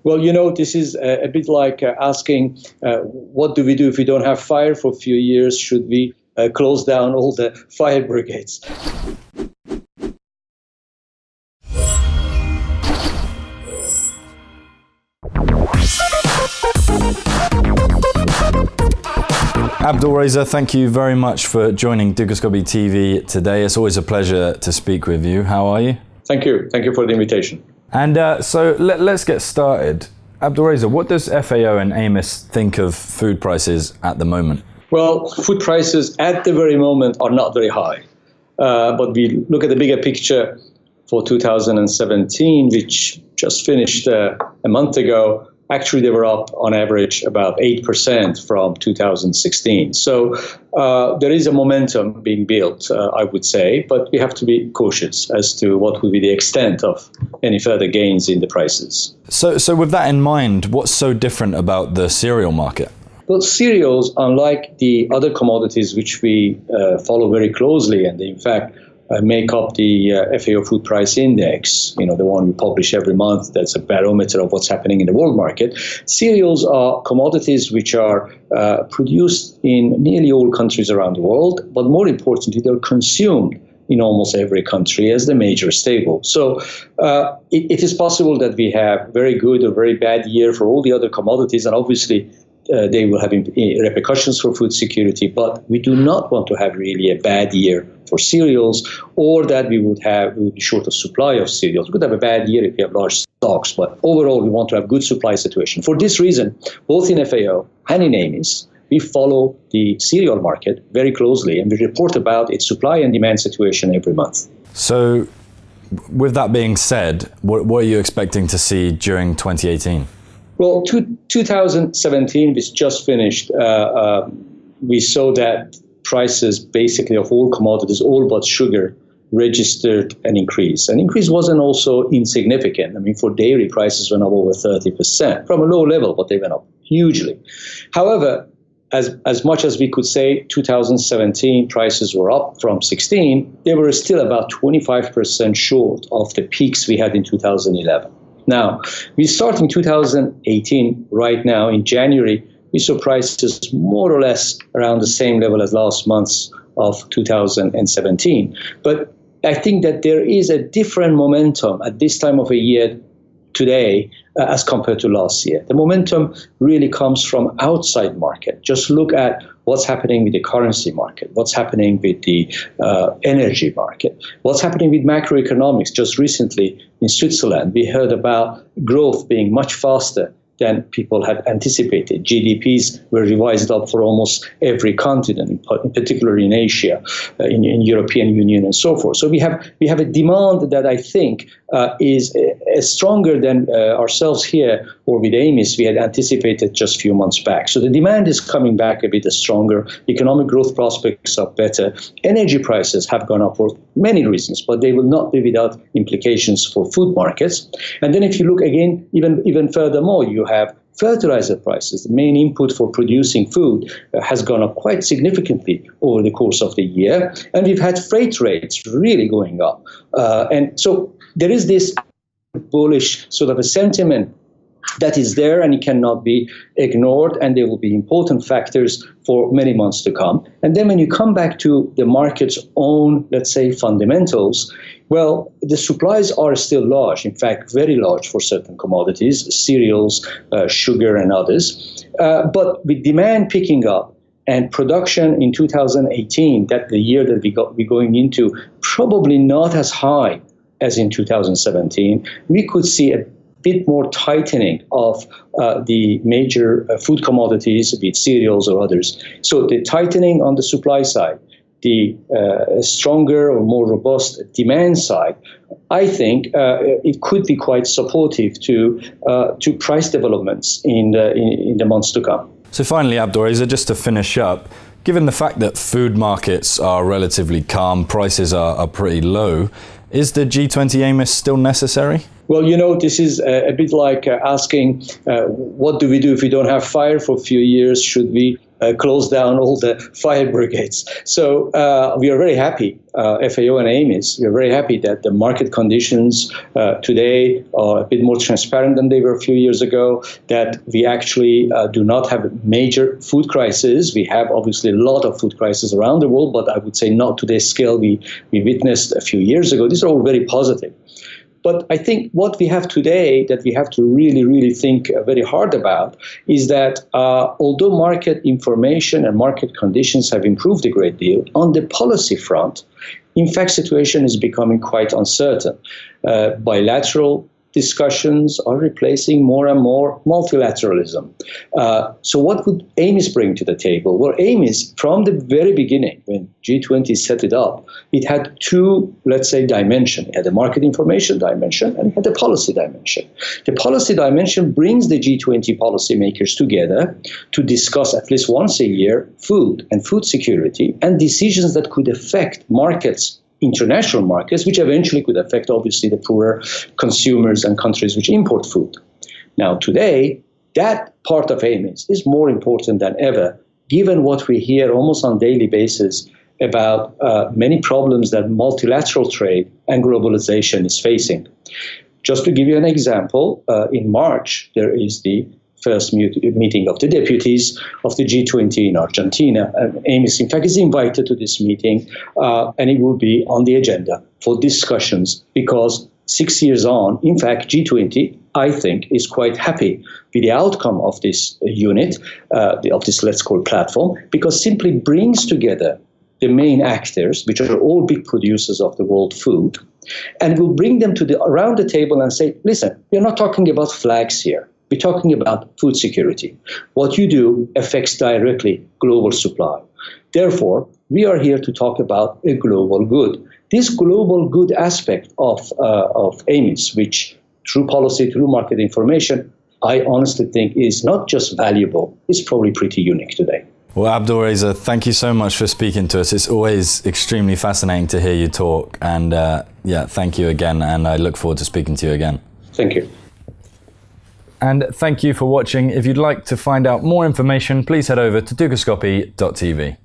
Well, this is a bit like asking, what do we do if we don't have fire for a few years? Should we close down all the fire brigades? Abdolreza, thank you very much for joining Dugoscopy TV today. It's always a pleasure to speak with you. How are you? Thank you. Thank you for the invitation. And so let's get started. Abdolreza, what does FAO and AMIS think of food prices at the moment? Well, food prices at the very moment are not very high. But we look at the bigger picture for 2017, which just finished a month ago. Actually, they were up on average about 8% from 2016. So there is a momentum being built, I would say, but we have to be cautious as to what will be the extent of any further gains in the prices. So with that in mind, what's so different about the cereal market? Well, cereals, unlike the other commodities which we follow very closely, and in fact make up the FAO Food Price Index, the one we publish every month, that's a barometer of what's happening in the world market. Cereals are commodities which are produced in nearly all countries around the world, but more importantly, they're consumed in almost every country as the major staple. So it is possible that we have very good or very bad year for all the other commodities, and obviously they will have repercussions for food security, but we do not want to have really a bad year for cereals, or that we would be short of supply of cereals. We could have a bad year if we have large stocks, but overall we want to have good supply situation. For this reason, both in FAO and in AMIS, we follow the cereal market very closely, and we report about its supply and demand situation every month. So with that being said, what are you expecting to see during 2018? Well, 2017 was just finished. We saw that prices basically of all commodities, all but sugar, registered an increase. An increase wasn't also insignificant. I mean, for dairy, prices went up over 30% from a low level, but they went up hugely. However, as much as we could say 2017 prices were up from 16, they were still about 25% short of the peaks we had in 2011. Now, we start in 2018 right now. In January, we saw prices more or less around the same level as last month's of 2017. But I think that there is a different momentum at this time of a year today as compared to last year. The momentum really comes from outside market. Just look at what's happening with the currency market, what's happening with the energy market, what's happening with macroeconomics. Just recently in Switzerland, we heard about growth being much faster than people had anticipated. GDPs were revised up for almost every continent, in particular in Asia, in European Union, and so forth. So we have a demand that I think is stronger than ourselves here or with AMIS we had anticipated just a few months back. So the demand is coming back a bit stronger. Economic growth prospects are better. Energy prices have gone up for many reasons, but they will not be without implications for food markets. And then if you look again, even furthermore, you have fertilizer prices. The main input for producing food has gone up quite significantly over the course of the year. And we've had freight rates really going up. And so there is this bullish sort of a sentiment that is there, and it cannot be ignored, and there will be important factors for many months to come. And then when you come back to the market's own, let's say, fundamentals, well, the supplies are still large, in fact, very large for certain commodities, cereals, sugar, and others. But with demand picking up and production in 2018, that the year that we're going into, probably not as high as in 2017, we could see a bit more tightening of the major food commodities, be it cereals or others. So the tightening on the supply side, the stronger or more robust demand side, I think it could be quite supportive to price developments in the months to come. So finally, Abdolreza, just to finish up, given the fact that food markets are relatively calm, prices are pretty low, is the G20 AMIS still necessary? Well, this is a bit like asking, what do we do if we don't have fire for a few years? Should we close down all the fire brigades. So we are very happy, FAO and AMIS, we are very happy that the market conditions today are a bit more transparent than they were a few years ago, that we actually do not have a major food crisis. We have obviously a lot of food crises around the world, but I would say not to the scale we witnessed a few years ago. These are all very positive. But I think what we have today that we have to really, really think very hard about is that although market information and market conditions have improved a great deal, on the policy front, in fact, situation is becoming quite uncertain. Bilateral discussions are replacing more and more multilateralism. So what would AMIS bring to the table? Well, AMIS, from the very beginning, when G20 set it up, it had two, let's say, dimensions. It had a market information dimension and it had a policy dimension. The policy dimension brings the G20 policymakers together to discuss at least once a year food and food security and decisions that could affect markets, international markets, which eventually could affect, obviously, the poorer consumers and countries which import food. Now, today, that part of AMIS is more important than ever, given what we hear almost on a daily basis about many problems that multilateral trade and globalization is facing. Just to give you an example, in March, there is the first meeting of the deputies of the G20 in Argentina. And AMIS, in fact, is invited to this meeting, and it will be on the agenda for discussions because 6 years on, in fact, G20, I think, is quite happy with the outcome of this unit, of this, let's call, platform, because simply brings together the main actors, which are all big producers of the world food, and will bring them around the table and say, listen, we're not talking about flags here. We're talking about food security. What you do affects directly global supply. Therefore, we are here to talk about a global good. This global good aspect of AMIS, which through policy, through market information, I honestly think is not just valuable, it's probably pretty unique today. Well, Abdolreza, thank you so much for speaking to us. It's always extremely fascinating to hear you talk. And yeah, thank you again. And I look forward to speaking to you again. Thank you. And thank you for watching. If you'd like to find out more information, please head over to dukascopy.tv.